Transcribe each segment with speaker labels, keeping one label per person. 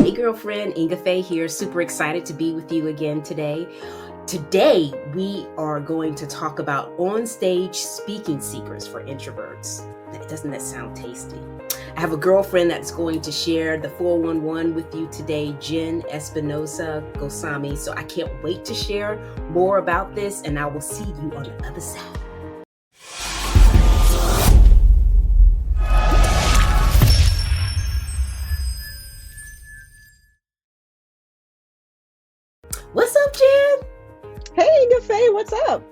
Speaker 1: Hey girlfriend, Ingafay here. Super excited to be with you again today. Today, we are going to talk about on-stage speaking secrets for introverts. Doesn't that sound tasty? I have a girlfriend that's going to share the 411 with you today, Jenn Espinosa-Goswami. So I can't wait to share more about this, and I will see you on the other side. What's up, Jenn?
Speaker 2: Hey, Ingafay, what's up?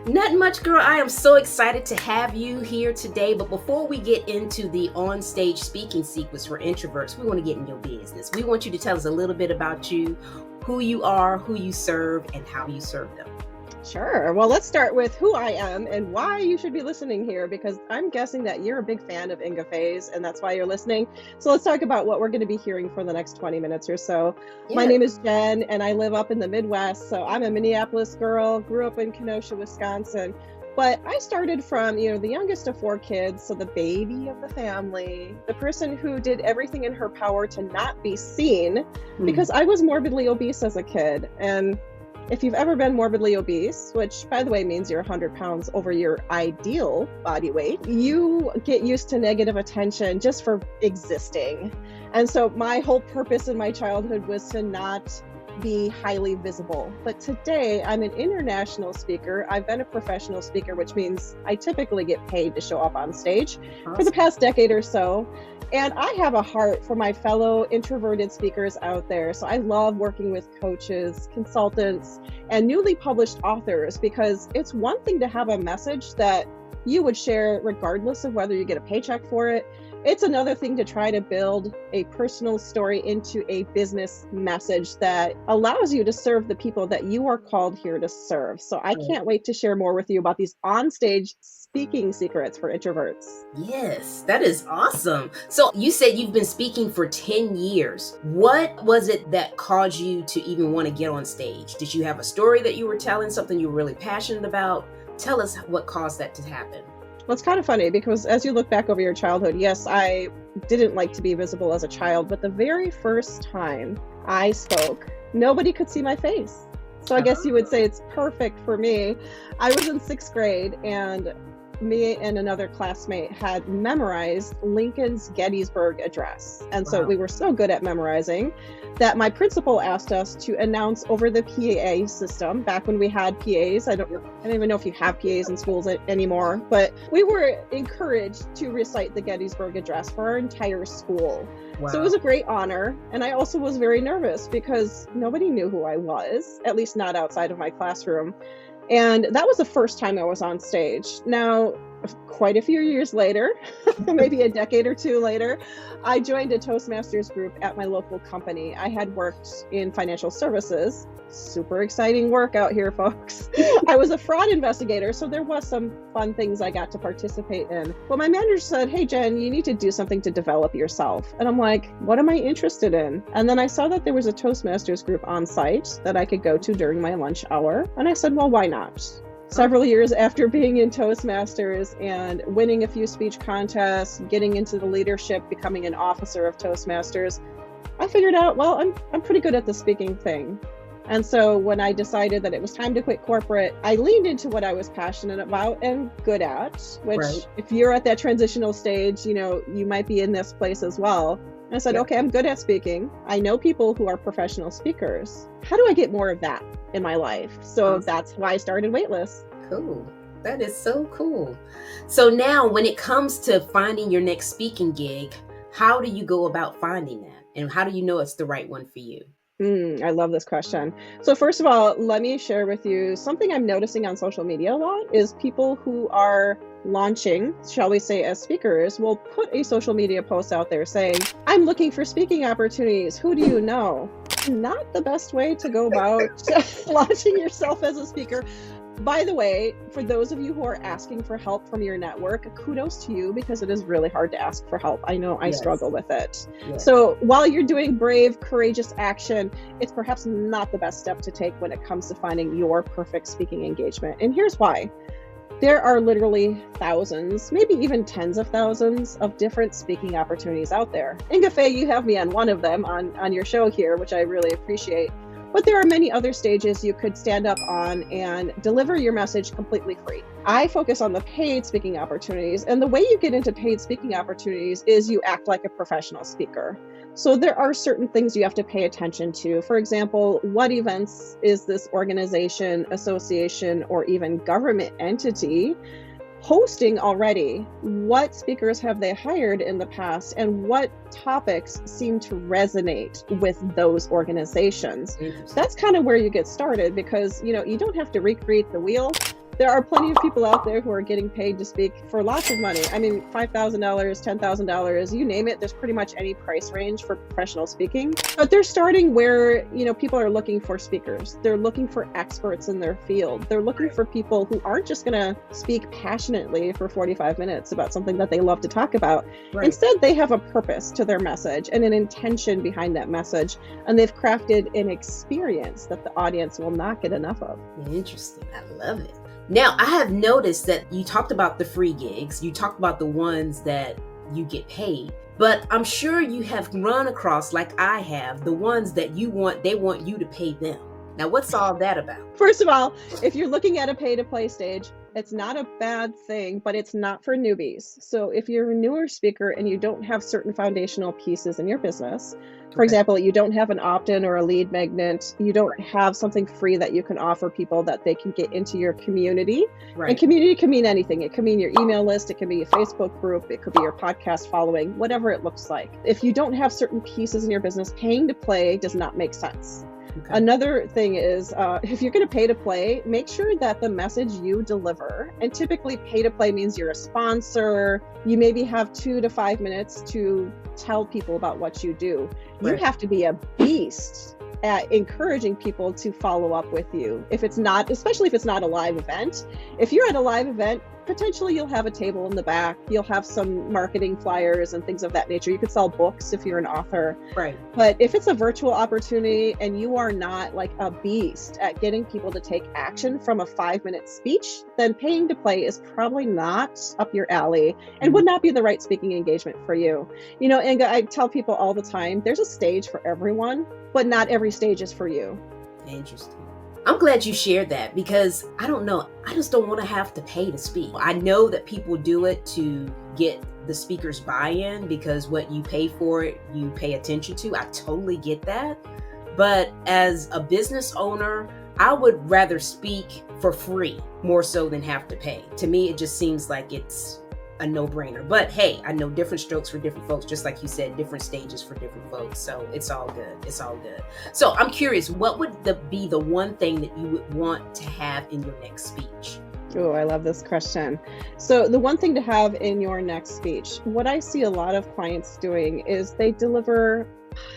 Speaker 1: Not much, girl. I am so excited to have you here today. But before we get into the on-stage speaking secrets for introverts, we want to get in your business. We want you to tell us a little bit about you, who you are, who you serve, and how you serve them.
Speaker 2: Sure. Well, let's start with who I am and why you should be listening here, because I'm guessing that you're a big fan of Ingafay's and that's why you're listening. So let's talk about what we're going to be hearing for the next 20 minutes or so. Yeah. My name is Jenn and I live up in the Midwest. So I'm a Minneapolis girl, grew up in Kenosha, Wisconsin. But I started from, the youngest of 4 kids, so the baby of the family, the person who did everything in her power to not be seen, because I was morbidly obese as a kid. And if you've ever been morbidly obese, which by the way means you're 100 pounds over your ideal body weight, you get used to negative attention just for existing. And so my whole purpose in my childhood was to not be highly visible. But today I'm an international speaker. I've been a professional speaker, which means I typically get paid to show up on stage for the past decade or so. And I have a heart for my fellow introverted speakers out there. So I love working with coaches, consultants, and newly published authors, because it's one thing to have a message that you would share regardless of whether you get a paycheck for it. It's another thing to try to build a personal story into a business message that allows you to serve the people that you are called here to serve. So I can't wait to share more with you about these on-stage speaking secrets for introverts.
Speaker 1: Yes, that is awesome. So you said you've been speaking for 10 years. What was it that caused you to even want to get on stage? Did you have a story that you were telling, something you were really passionate about? Tell us what caused that to happen.
Speaker 2: Well, it's kind of funny because as you look back over your childhood, yes, I didn't like to be visible as a child, but the very first time I spoke, nobody could see my face. So I guess you would say it's perfect for me. I was in 6th grade and me and another classmate had memorized Lincoln's Gettysburg Address. And so we were so good at memorizing that my principal asked us to announce over the PA system back when we had PAs. I don't even know if you have PAs in schools anymore, but we were encouraged to recite the Gettysburg Address for our entire school. Wow. So it was a great honor. And I also was very nervous because nobody knew who I was, at least not outside of my classroom. And that was the first time I was on stage. Now, quite a few years later, maybe a decade or 2 later, I joined a Toastmasters group at my local company. I had worked in financial services. Super exciting work out here, folks. I was a fraud investigator, so there was some fun things I got to participate in. But my manager said, hey, Jenn, you need to do something to develop yourself. And I'm like, what am I interested in? And then I saw that there was a Toastmasters group on site that I could go to during my lunch hour. And I said, well, why not? Several years after being in Toastmasters and winning a few speech contests, getting into the leadership, becoming an officer of Toastmasters, I figured out, well, I'm pretty good at the speaking thing. And so when I decided that it was time to quit corporate, I leaned into what I was passionate about and good at, which if you're at that transitional stage, you might be in this place as well. And I said, okay, I'm good at speaking. I know people who are professional speakers. How do I get more of that in my life? So that's why I started Weightless.
Speaker 1: Cool. That is so cool. So now when it comes to finding your next speaking gig, how do you go about finding that? And how do you know it's the right one for you?
Speaker 2: I love this question. So first of all, let me share with you something I'm noticing on social media a lot is people who are launching, shall we say, as speakers will put a social media post out there saying, I'm looking for speaking opportunities. Who do you know? Not the best way to go about launching yourself as a speaker. By the way, for those of you who are asking for help from your network, kudos to you, because it is really hard to ask for help. I know I struggle with it. Yes. So while you're doing brave, courageous action, it's perhaps not the best step to take when it comes to finding your perfect speaking engagement. And here's why. There are literally thousands, maybe even tens of thousands of different speaking opportunities out there. Ingafay, you have me on one of them on your show here, which I really appreciate. But there are many other stages you could stand up on and deliver your message completely free. I focus on the paid speaking opportunities, and the way you get into paid speaking opportunities is you act like a professional speaker. So there are certain things you have to pay attention to. For example, what events is this organization, association, or even government entity hosting already? What speakers have they hired in the past, and what topics seem to resonate with those organizations? That's kind of where you get started, because you don't have to recreate the wheel. There are plenty of people out there who are getting paid to speak for lots of money. I mean, $5,000, $10,000, you name it. There's pretty much any price range for professional speaking. But they're starting where, people are looking for speakers. They're looking for experts in their field. They're looking for people who aren't just going to speak passionately for 45 minutes about something that they love to talk about. Right. Instead, they have a purpose to their message and an intention behind that message. And they've crafted an experience that the audience will not get enough of.
Speaker 1: Interesting. I love it. Now, I have noticed that you talked about the free gigs, you talked about the ones that you get paid, but I'm sure you have run across, like I have, the ones that they want you to pay them. Now, what's all that about?
Speaker 2: First of all, if you're looking at a pay-to-play stage, it's not a bad thing, but it's not for newbies. So if you're a newer speaker and you don't have certain foundational pieces in your business, for example, you don't have an opt-in or a lead magnet, you don't have something free that you can offer people that they can get into your community. Right. And community can mean anything. It can mean your email list, it can be a Facebook group, it could be your podcast following, whatever it looks like. If you don't have certain pieces in your business, paying to play does not make sense. Okay. Another thing is, if you're going to pay to play, make sure that the message you deliver, and typically pay to play means you're a sponsor, you maybe have 2 to 5 minutes to tell people about what you do. Right. You have to be a beast at encouraging people to follow up with you. Especially if it's not a live event. If you're at a live event, potentially you'll have a table in the back, you'll have some marketing flyers and things of that nature. You could sell books if you're an author. Right. But if it's a virtual opportunity and you are not like a beast at getting people to take action from a 5-minute speech, then paying to play is probably not up your alley and would not be the right speaking engagement for you. And I tell people all the time, there's a stage for everyone, but not every stage is for you.
Speaker 1: Interesting. I'm glad you shared that, because I don't know, I just don't want to have to pay to speak. I know that people do it to get the speaker's buy-in, because what you pay for it, you pay attention to. I totally get that. But as a business owner, I would rather speak for free more so than have to pay. To me, it just seems like it's a no-brainer. But hey, I know different strokes for different folks, just like you said, different stages for different folks. So it's all good. It's all good. So I'm curious, what would be the one thing that you would want to have in your next speech?
Speaker 2: Oh, I love this question. So the one thing to have in your next speech, what I see a lot of clients doing is they deliver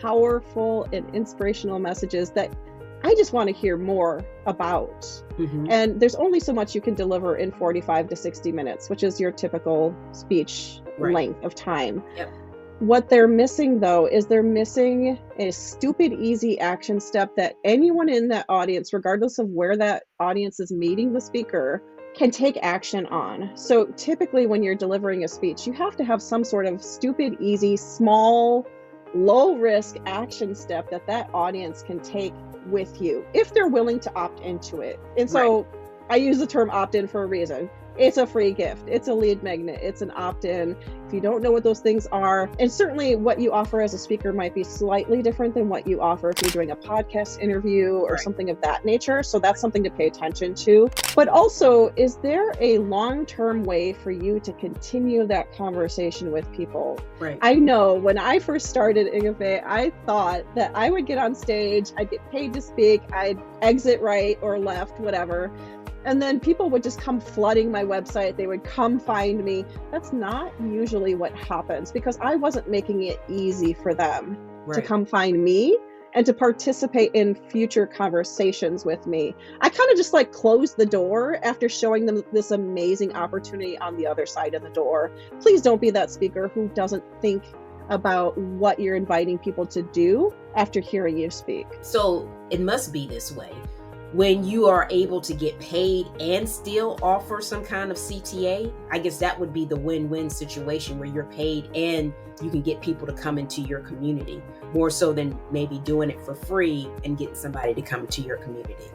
Speaker 2: powerful and inspirational messages that I just want to hear more about. Mm-hmm. And there's only so much you can deliver in 45 to 60 minutes, which is your typical speech length of time. Yep. What they're missing, though, is they're missing a stupid, easy action step that anyone in that audience, regardless of where that audience is meeting the speaker, can take action on. So typically when you're delivering a speech, you have to have some sort of stupid, easy, small, low-risk action step that audience can take with you if they're willing to opt into it. And so I use the term opt-in for a reason. It's a free gift. It's a lead magnet. It's an opt-in. If you don't know what those things are, and certainly what you offer as a speaker might be slightly different than what you offer if you're doing a podcast interview or something of that nature. So that's something to pay attention to. But also, is there a long-term way for you to continue that conversation with people? Right. I know when I first started Ingafay, I thought that I would get on stage, I'd get paid to speak, I'd exit right or left, whatever. And then people would just come flooding my website. They would come find me. That's not usually what happens, because I wasn't making it easy for them to come find me and to participate in future conversations with me. I kind of just closed the door after showing them this amazing opportunity on the other side of the door. Please don't be that speaker who doesn't think about what you're inviting people to do after hearing you speak.
Speaker 1: So it must be this way. when you are able to get paid and still offer some kind of CTA, I guess that would be the win-win situation where you're paid and you can get people to come into your community, more so than maybe doing it for free and getting somebody to come into your community.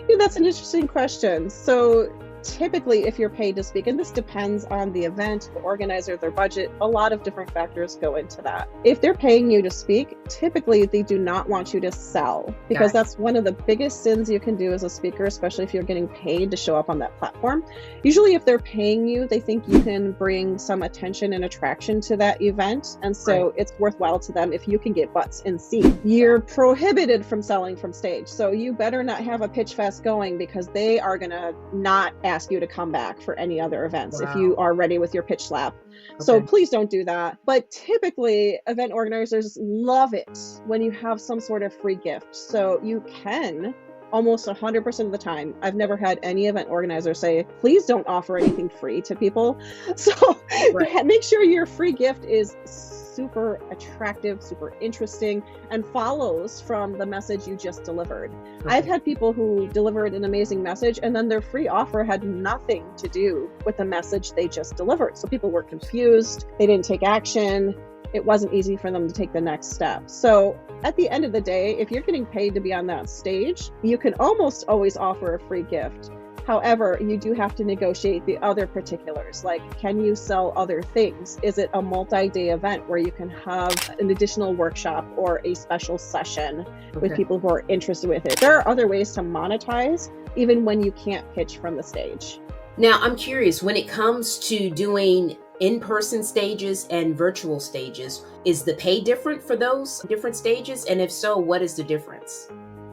Speaker 2: Yeah, that's an interesting question. So typically, if you're paid to speak, and this depends on the event, the organizer, their budget, a lot of different factors go into that. If they're paying you to speak, typically they do not want you to sell, because that's one of the biggest sins you can do as a speaker, especially if you're getting paid to show up on that platform. Usually if they're paying you, they think you can bring some attention and attraction to that event. And so it's worthwhile to them if you can get butts in seat. You're prohibited from selling from stage. So you better not have a pitch fest going, because they are going to not ask you to come back for any other events if you are ready with your pitch slap. So please don't do that. But typically event organizers love it when you have some sort of free gift. So you can almost 100% of the time, I've never had any event organizer say, please don't offer anything free to people. So make sure your free gift is super attractive, super interesting, and follows from the message you just delivered. I've had people who delivered an amazing message and then their free offer had nothing to do with the message they just delivered. So people were confused, they didn't take action, it wasn't easy for them to take the next step. So at the end of the day, if you're getting paid to be on that stage, you can almost always offer a free gift. However, you do have to negotiate the other particulars, like can you sell other things? Is it a multi-day event where you can have an additional workshop or a special session with people who are interested with it? There are other ways to monetize even when you can't pitch from the stage.
Speaker 1: Now, I'm curious, when it comes to doing in-person stages and virtual stages, is the pay different for those different stages? And if so, what is the difference?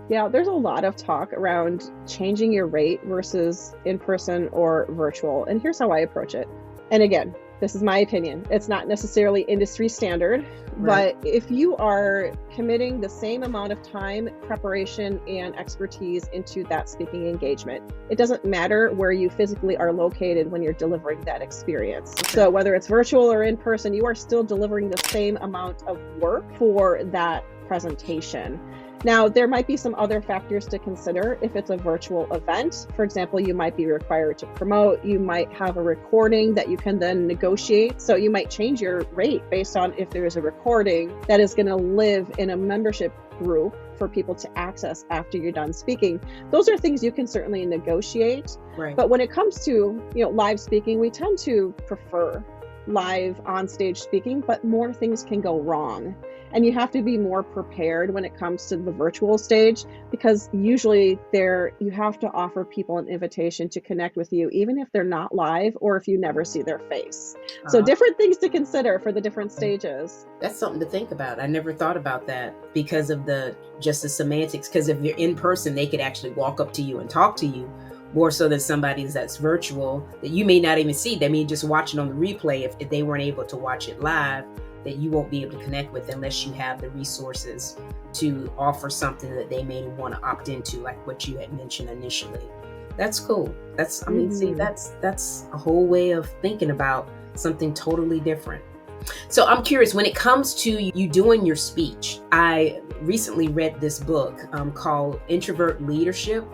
Speaker 2: Yeah, there's a lot of talk around changing your rate versus in-person or virtual. And here's how I approach it. And again, this is my opinion. It's not necessarily industry standard, but if you are committing the same amount of time, preparation, and expertise into that speaking engagement, it doesn't matter where you physically are located when you're delivering that experience. So whether it's virtual or in person, you are still delivering the same amount of work for that presentation. Now, there might be some other factors to consider if it's a virtual event. For example, you might be required to promote, you might have a recording that you can then negotiate. So you might change your rate based on if there is a recording that is going to live in a membership group for people to access after you're done speaking. Those are things you can certainly negotiate. But when it comes to, live speaking, we tend to prefer live on stage speaking, but more things can go wrong. And you have to be more prepared when it comes to the virtual stage, because usually you have to offer people an invitation to connect with you, even if they're not live or if you never see their face. So different things to consider for the different stages.
Speaker 1: That's something to think about. I never thought about that because of just the semantics. Because if you're in person, they could actually walk up to you and talk to you, more so than somebody that's virtual that you may not even see. They may just watch it on the replay if they weren't able to watch it live, that you won't be able to connect with unless you have the resources to offer something that they may want to opt into, like what you had mentioned initially. That's cool. That's a whole way of thinking about something totally different. So I'm curious, when it comes to you doing your speech, I recently read this book called Introvert Leadership.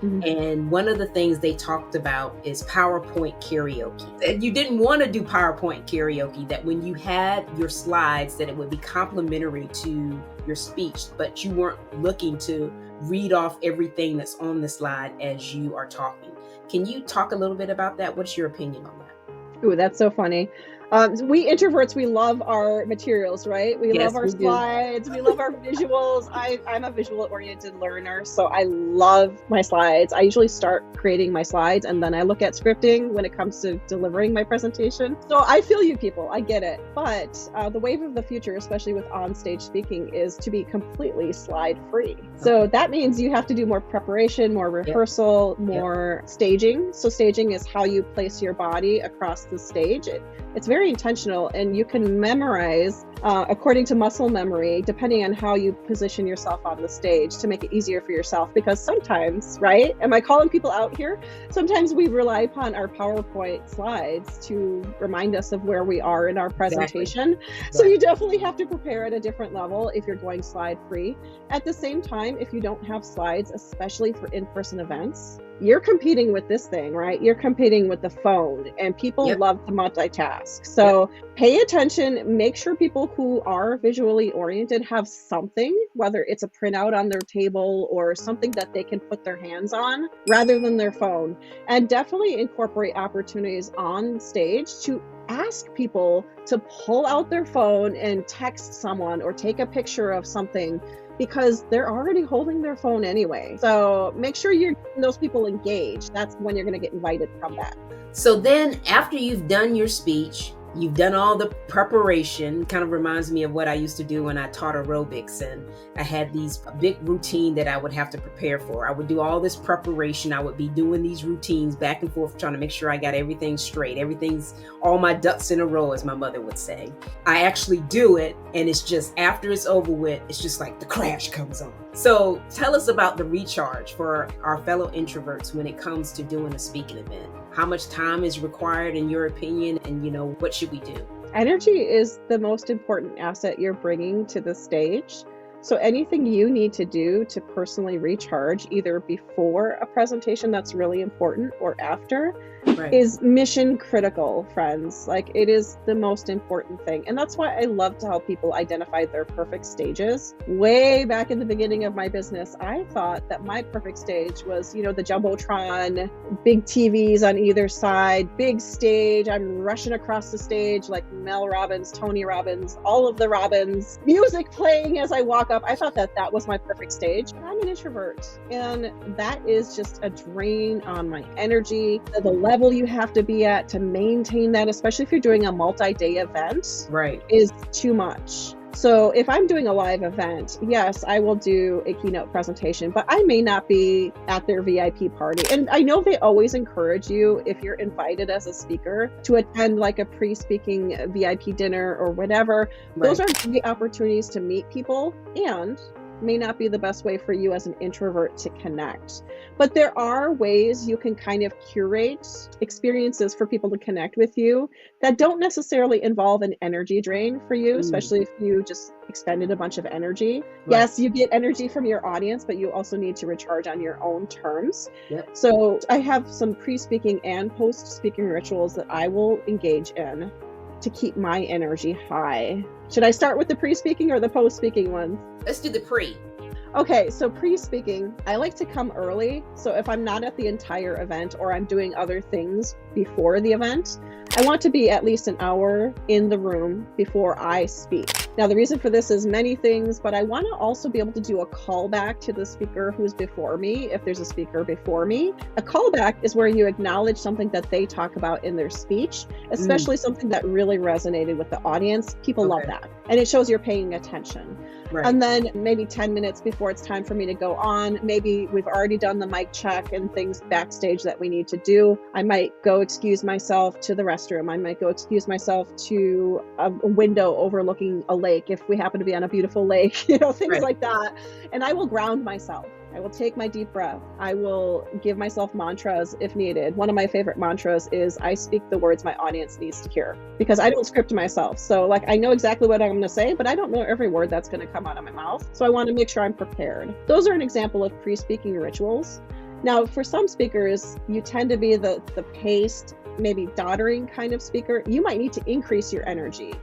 Speaker 1: And one of the things they talked about is PowerPoint karaoke. And you didn't want to do PowerPoint karaoke, that when you had your slides, that it would be complementary to your speech, but you weren't looking to read off everything that's on the slide as you are talking. Can you talk a little bit about that? What's your opinion on that?
Speaker 2: Ooh, that's so funny. We introverts, we love our materials, right? We love our slides. We love our visuals. I'm a visual oriented learner, so I love my slides. I usually start creating my slides and then I look at scripting when it comes to delivering my presentation. So I feel you people, I get it. But the wave of the future, especially with on-stage speaking, is to be completely slide free. So that means you have to do more preparation, more rehearsal, more staging. So staging is how you place your body across the stage. It's very very intentional, and you can memorize according to muscle memory, depending on how you position yourself on the stage to make it easier for yourself. Because sometimes, right? Am I calling people out here? Sometimes we rely upon our PowerPoint slides to remind us of where we are in our presentation. Exactly. So you definitely have to prepare at a different level if you're going slide free. At the same time, if you don't have slides, especially for in-person events, you're competing with this thing, right? You're competing with the phone, and people love to multitask. So pay attention, make sure people who are visually oriented have something, whether it's a printout on their table or something that they can put their hands on rather than their phone. And definitely incorporate opportunities on stage to ask people to pull out their phone and text someone or take a picture of something, because they're already holding their phone anyway. So make sure you're getting those people engaged. That's when you're going to get invited from that.
Speaker 1: So then after you've done your speech, you've done all the preparation. Kind of reminds me of what I used to do when I taught aerobics, and I had these big routine that I would have to prepare for. I would do all this preparation. I would be doing these routines back and forth, trying to make sure I got everything straight. Everything's all my ducks in a row, as my mother would say. I actually do it, and it's just after it's over with, it's just like the crash comes on. So tell us about the recharge for our fellow introverts when it comes to doing a speaking event. How much time is required in your opinion, and what should we do?
Speaker 2: Energy is the most important asset you're bringing to the stage. So anything you need to do to personally recharge, either before a presentation that's really important or after, is mission critical, friends. Like, it is the most important thing. And that's why I love to help people identify their perfect stages. Way back in the beginning of my business, I thought that my perfect stage was, the Jumbotron, big TVs on either side, big stage. I'm rushing across the stage like Mel Robbins, Tony Robbins, all of the Robbins, music playing as I walk up. I thought that that was my perfect stage. But I'm an introvert, and that is just a drain on my energy. The level you have to be at to maintain that, especially if you're doing a multi-day event, is too much. So if I'm doing a live event, yes, I will do a keynote presentation, but I may not be at their VIP party. And I know they always encourage you, if you're invited as a speaker, to attend like a pre-speaking VIP dinner or whatever. Those are great opportunities to meet people, and may not be the best way for you as an introvert to connect. But there are ways you can kind of curate experiences for people to connect with you that don't necessarily involve an energy drain for you, especially if you just expended a bunch of energy. Yes, you get energy from your audience, but you also need to recharge on your own terms. So I have some pre-speaking and post-speaking rituals that I will engage in to keep my energy high. Should I start with the pre-speaking or the post-speaking ones?
Speaker 1: Let's do the pre.
Speaker 2: Okay, so pre-speaking, I like to come early. So if I'm not at the entire event or I'm doing other things before the event, I want to be at least an hour in the room before I speak. Now, the reason for this is many things, but I want to also be able to do a callback to the speaker who's before me, if there's a speaker before me. A callback is where you acknowledge something that they talk about in their speech, especially something that really resonated with the audience. People love that. And it shows you're paying attention. And then maybe 10 minutes before it's time for me to go on, maybe we've already done the mic check and things backstage that we need to do. I might go excuse myself to the restroom. I might go excuse myself to a window overlooking a lake if we happen to be on a beautiful lake, things like that. And I will ground myself. I will take my deep breath. I will give myself mantras if needed. One of my favorite mantras is, I speak the words my audience needs to hear, because I don't script myself. So I know exactly what I'm going to say, but I don't know every word that's going to come out of my mouth. So I want to make sure I'm prepared. Those are an example of pre-speaking rituals. Now, for some speakers, you tend to be the paced, maybe doddering kind of speaker. You might need to increase your energy.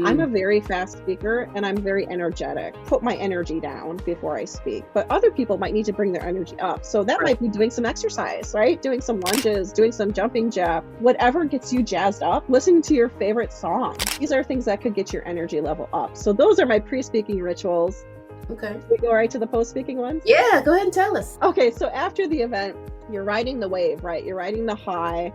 Speaker 2: I'm a very fast speaker and I'm very energetic. Put my energy down before I speak. But other people might need to bring their energy up. So that might be doing some exercise, right? Doing some lunges, doing some jumping jack, whatever gets you jazzed up, listening to your favorite song. These are things that could get your energy level up. So those are my pre-speaking rituals.
Speaker 1: Okay.
Speaker 2: We go right to the post-speaking ones?
Speaker 1: Yeah, go ahead and tell us.
Speaker 2: Okay, so after the event, you're riding the wave, right? You're riding the high.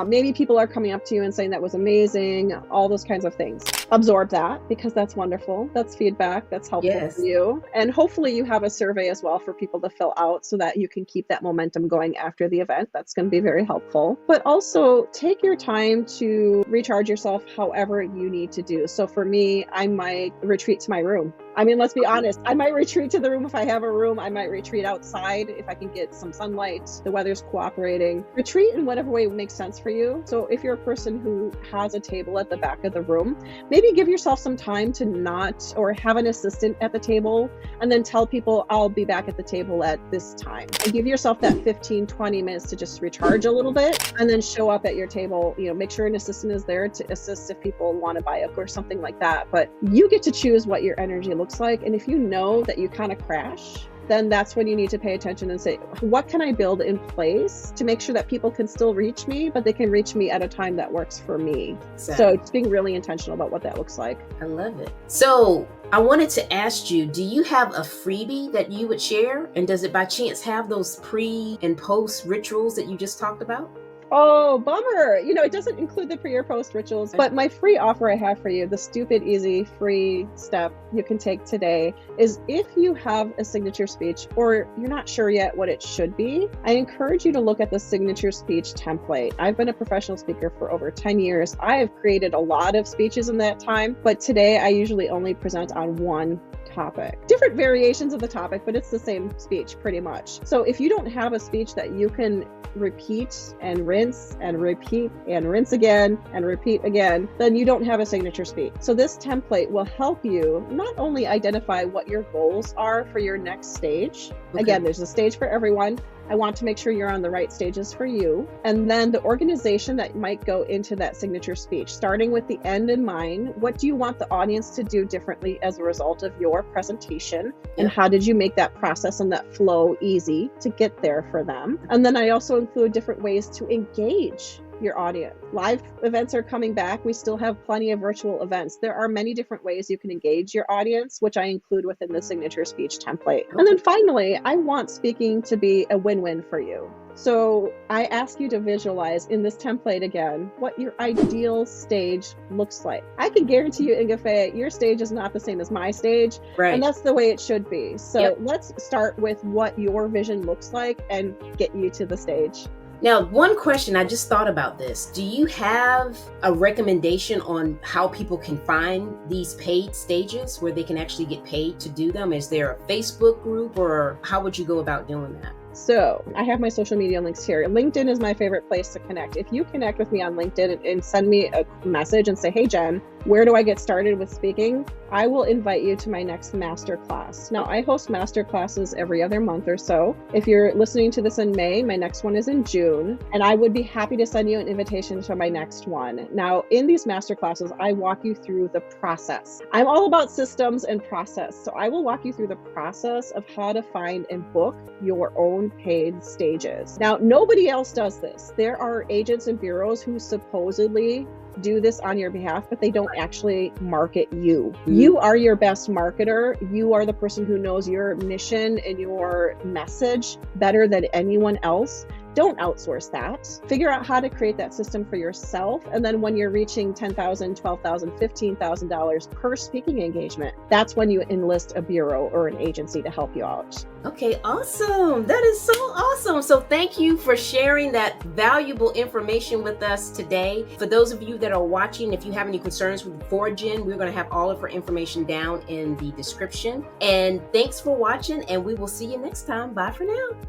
Speaker 2: Maybe people are coming up to you and saying that was amazing, all those kinds of things. absorb that, because that's wonderful. That's feedback. That's helpful
Speaker 1: Yes.
Speaker 2: for you. And hopefully you have a survey as well for people to fill out so that you can keep that momentum going after the event. That's going to be very helpful. But also take your time to recharge yourself however you need to do. So for me, I might retreat to my room. I mean, let's be honest. I might retreat to the room if I have a room. I might retreat outside if I can get some sunlight, the weather's cooperating. Retreat in whatever way makes sense for you. So if you're a person who has a table at the back of the room, maybe give yourself some time to not, or have an assistant at the table, and then tell people, I'll be back at the table at this time. And give yourself that 15, 20 minutes to just recharge a little bit, and then show up at your table. Make sure an assistant is there to assist if people want to buy a book or something like that. But you get to choose what your energy looks like. And if you know that you kind of crash, then that's when you need to pay attention and say, what can I build in place to make sure that people can still reach me, but they can reach me at a time that works for me?
Speaker 1: Exactly.
Speaker 2: So it's being really intentional about what that looks like.
Speaker 1: I love it. So I wanted to ask you, do you have a freebie that you would share? And does it by chance have those pre and post rituals that you just talked about?
Speaker 2: Oh, bummer. It doesn't include the pre or post rituals, but my free offer I have for you, the stupid, easy, free step you can take today is, if you have a signature speech or you're not sure yet what it should be, I encourage you to look at the signature speech template. I've been a professional speaker for over 10 years. I have created a lot of speeches in that time, but today I usually only present on one topic. Different variations of the topic, but it's the same speech pretty much. So if you don't have a speech that you can repeat and rinse and repeat and rinse again and repeat again, then you don't have a signature speech. So this template will help you not only identify what your goals are for your next stage. Okay. Again, there's a stage for everyone. I want to make sure you're on the right stages for you. And then the organization that might go into that signature speech, starting with the end in mind. What do you want the audience to do differently as a result of your presentation? And how did you make that process and that flow easy to get there for them? And then I also include different ways to engage your audience. Live events are coming back. We still have plenty of virtual events. There are many different ways you can engage your audience, which I include within the signature speech template. And then finally, I want speaking to be a win-win for you. So I ask you to visualize in this template again what your ideal stage looks like. I can guarantee you, Ingafay, your stage is not the same as my stage, right? And that's the way it should be. So let's start with what your vision looks like and get you to the stage.
Speaker 1: Now, one question, I just thought about this. Do you have a recommendation on how people can find these paid stages where they can actually get paid to do them? Is there a Facebook group, or how would you go about doing that?
Speaker 2: So I have my social media links here. LinkedIn is my favorite place to connect. If you connect with me on LinkedIn and send me a message and say, hey, Jenn, where do I get started with speaking? I will invite you to my next master class. Now, I host master classes every other month or so. If you're listening to this in May, my next one is in June, and I would be happy to send you an invitation to my next one. Now, in these master classes, I walk you through the process. I'm all about systems and process. So I will walk you through the process of how to find and book your own paid stages. Now, nobody else does this. There are agents and bureaus who supposedly do this on your behalf, but they don't actually market you. You are your best marketer. You are the person who knows your mission and your message better than anyone else. Don't outsource that. Figure out how to create that system for yourself. And then when you're reaching $10,000, $12,000, $15,000 per speaking engagement, that's when you enlist a bureau or an agency to help you out.
Speaker 1: Okay, awesome. That is so awesome. So thank you for sharing that valuable information with us today. For those of you that are watching, if you have any concerns for Jenn, we're going to have all of her information down in the description. And thanks for watching, and we will see you next time. Bye for now.